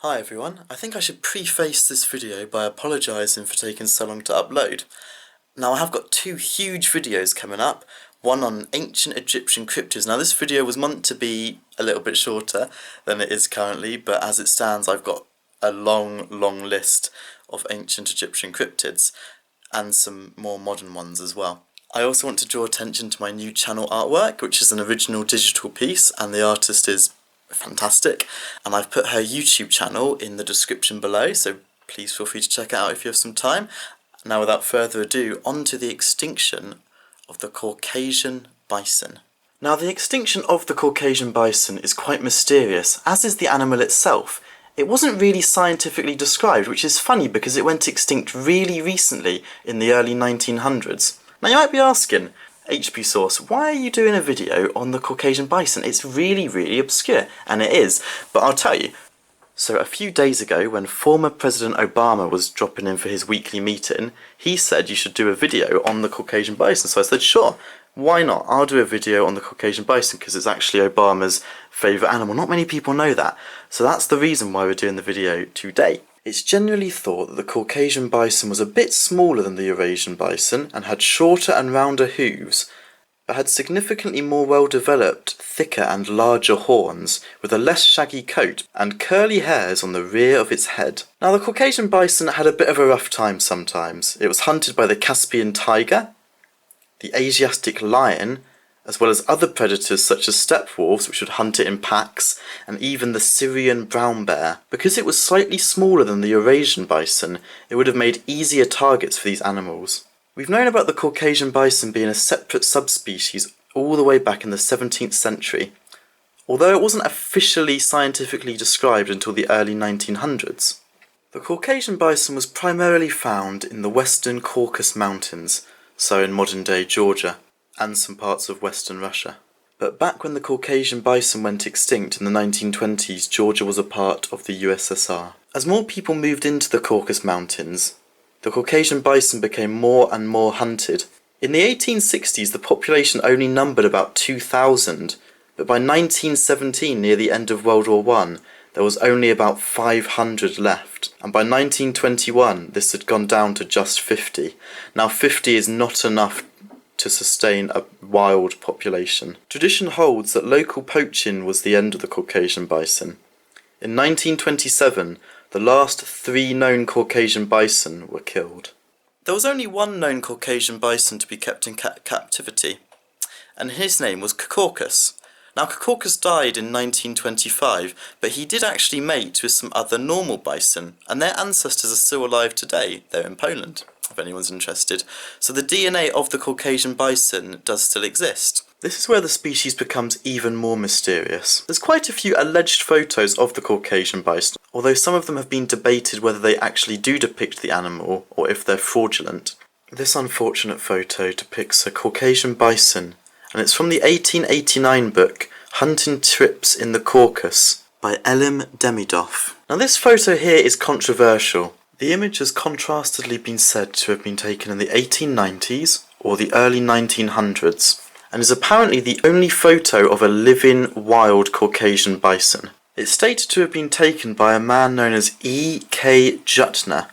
Hi everyone, I think I should preface this video by apologising for taking so long to upload. Now I have got two huge videos coming up, one on ancient Egyptian cryptids. Now this video was meant to be a little bit shorter than it is currently, but as it stands I've got a long list of ancient Egyptian cryptids and some more modern ones as well. I also want to draw attention to my new channel artwork, which is an original digital piece, and the artist is fantastic, and I've put her YouTube channel in the description below, so please feel free to check it out if you have some time. Now without further ado, on to the extinction of the Caucasian bison. Now the extinction of the Caucasian bison is quite mysterious, as is the animal itself. It wasn't really scientifically described, which is funny because it went extinct really recently in the early 1900s. Now you might be asking, HP Source, why are you doing a video on the Caucasian bison? It's really obscure, and it is, but I'll tell you. So a few days ago, when former President Obama was dropping in for his weekly meeting, he said you should do a video on the Caucasian bison, so I said sure, why not? I'll do a video on the Caucasian bison because it's actually Obama's favourite animal. Not many people know that, so that's the reason why we're doing the video today. It's generally thought that the Caucasian bison was a bit smaller than the Eurasian bison and had shorter and rounder hooves, but had significantly more well-developed, thicker and larger horns, with a less shaggy coat and curly hairs on the rear of its head. Now the Caucasian bison had a bit of a rough time sometimes. It was hunted by the Caspian tiger, the Asiatic lion, as well as other predators such as steppe wolves, which would hunt it in packs, and even the Syrian brown bear. Because it was slightly smaller than the Eurasian bison, it would have made easier targets for these animals. We've known about the Caucasian bison being a separate subspecies all the way back in the 17th century, although it wasn't officially scientifically described until the early 1900s. The Caucasian bison was primarily found in the western Caucasus Mountains, so in modern-day Georgia, and some parts of western Russia. But back when the Caucasian bison went extinct in the 1920s, Georgia was a part of the USSR. As more people moved into the Caucasus Mountains, the Caucasian bison became more and more hunted. In the 1860s, the population only numbered about 2,000, but by 1917, near the end of World War I, there was only about 500 left, and by 1921, this had gone down to just 50. Now 50 is not enough to sustain a wild population. Tradition holds that local poaching was the end of the Caucasian bison. In 1927, the last 3 known Caucasian bison were killed. There was only one known Caucasian bison to be kept in captivity, and his name was Caucasus. Now Caucasus died in 1925, but he did actually mate with some other normal bison, and their ancestors are still alive today. They're in Poland, if anyone's interested. So the DNA of the Caucasian bison does still exist. This is where the species becomes even more mysterious. There's quite a few alleged photos of the Caucasian bison, although some of them have been debated whether they actually do depict the animal or if they're fraudulent. This unfortunate photo depicts a Caucasian bison, and it's from the 1889 book Hunting Trips in the Caucasus by Elim Demidov. Now this photo here is controversial. The image has contrastedly been said to have been taken in the 1890s or the early 1900s, and is apparently the only photo of a living wild Caucasian bison. It's stated to have been taken by a man known as E.K. Jutner.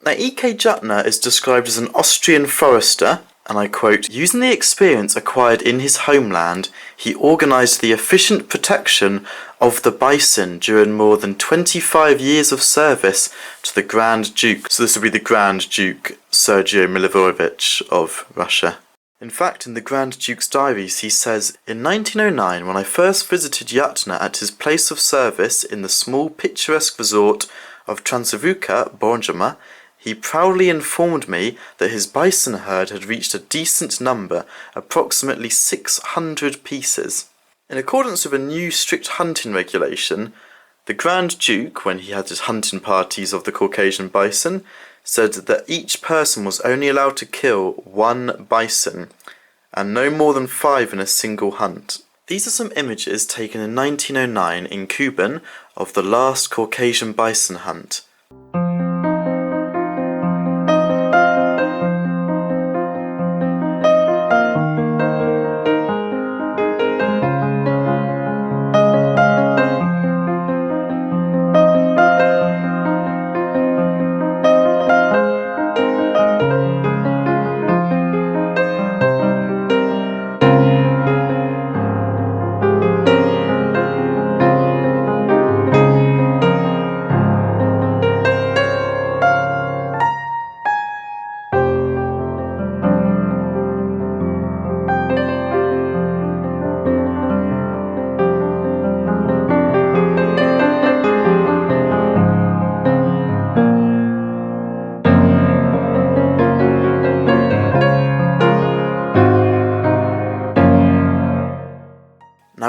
Now E.K. Jutner is described as an Austrian forester, and I quote, "Using the experience acquired in his homeland, he organised the efficient protection of the bison during more than 25 years of service to the Grand Duke." So this would be the Grand Duke Sergei Milivojevic of Russia. In fact, in the Grand Duke's diaries he says, "In 1909, when I first visited Yatna at his place of service in the small picturesque resort of Transavuka, Borjama, he proudly informed me that his bison herd had reached a decent number, approximately 600 pieces." In accordance with a new strict hunting regulation, the Grand Duke, when he had his hunting parties of the Caucasian bison, said that each person was only allowed to kill 1 bison, and no more than 5 in a single hunt. These are some images taken in 1909 in Kuban of the last Caucasian bison hunt.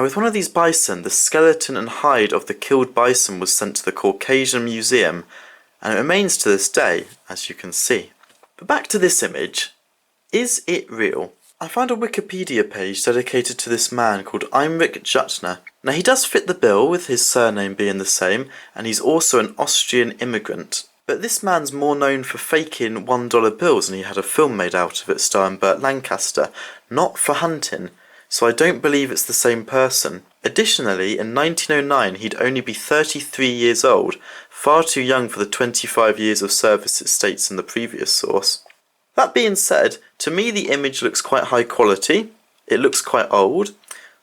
Now with one of these bison, the skeleton and hide of the killed bison was sent to the Caucasian Museum, and it remains to this day, as you can see. But back to this image. Is it real? I found a Wikipedia page dedicated to this man called Imrich Jutner. Now he does fit the bill with his surname being the same, and he's also an Austrian immigrant. But this man's more known for faking $1 bills, and he had a film made out of it starring Burt Lancaster, not for hunting, so I don't believe it's the same person. Additionally, in 1909 he'd only be 33 years old, far too young for the 25 years of service it states in the previous source. That being said, to me the image looks quite high quality, it looks quite old,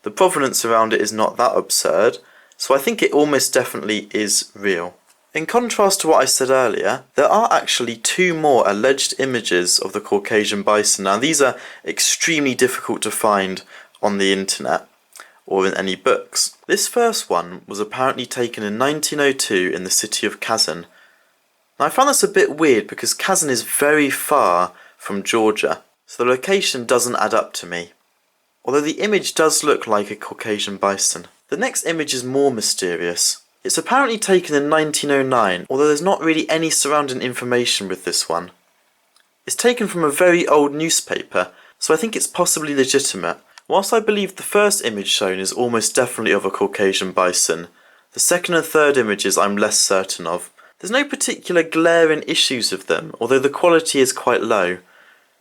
the provenance around it is not that absurd, so I think it almost definitely is real. In contrast to what I said earlier, there are actually two more alleged images of the Caucasian bison. Now these are extremely difficult to find on the internet or in any books. This first one was apparently taken in 1902 in the city of Kazan. Now I found this a bit weird because Kazan is very far from Georgia, so the location doesn't add up to me. Although the image does look like a Caucasian bison. The next image is more mysterious. It's apparently taken in 1909, although there's not really any surrounding information with this one. It's taken from a very old newspaper, so I think it's possibly legitimate. Whilst I believe the first image shown is almost definitely of a Caucasian bison, the second and third images I'm less certain of. There's no particular glaring issues with them, although the quality is quite low,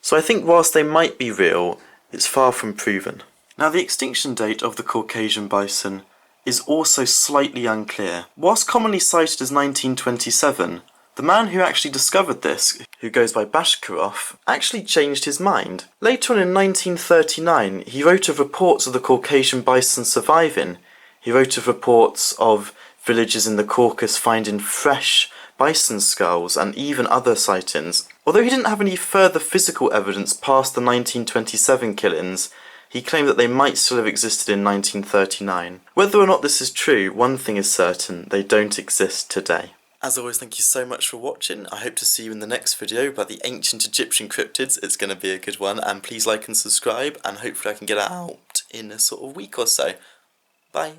so I think whilst they might be real, it's far from proven. Now the extinction date of the Caucasian bison is also slightly unclear. Whilst commonly cited as 1927, the man who actually discovered this, who goes by Bashkirov, actually changed his mind. Later on in 1939, he wrote of reports of the Caucasian bison surviving. He wrote of reports of villages in the Caucasus finding fresh bison skulls and even other sightings. Although he didn't have any further physical evidence past the 1927 killings, he claimed that they might still have existed in 1939. Whether or not this is true, one thing is certain, they don't exist today. As always, thank you so much for watching. I hope to see you in the next video about the ancient Egyptian cryptids. It's going to be a good one, and please like and subscribe, and hopefully I can get it out in a sort of week or so. Bye.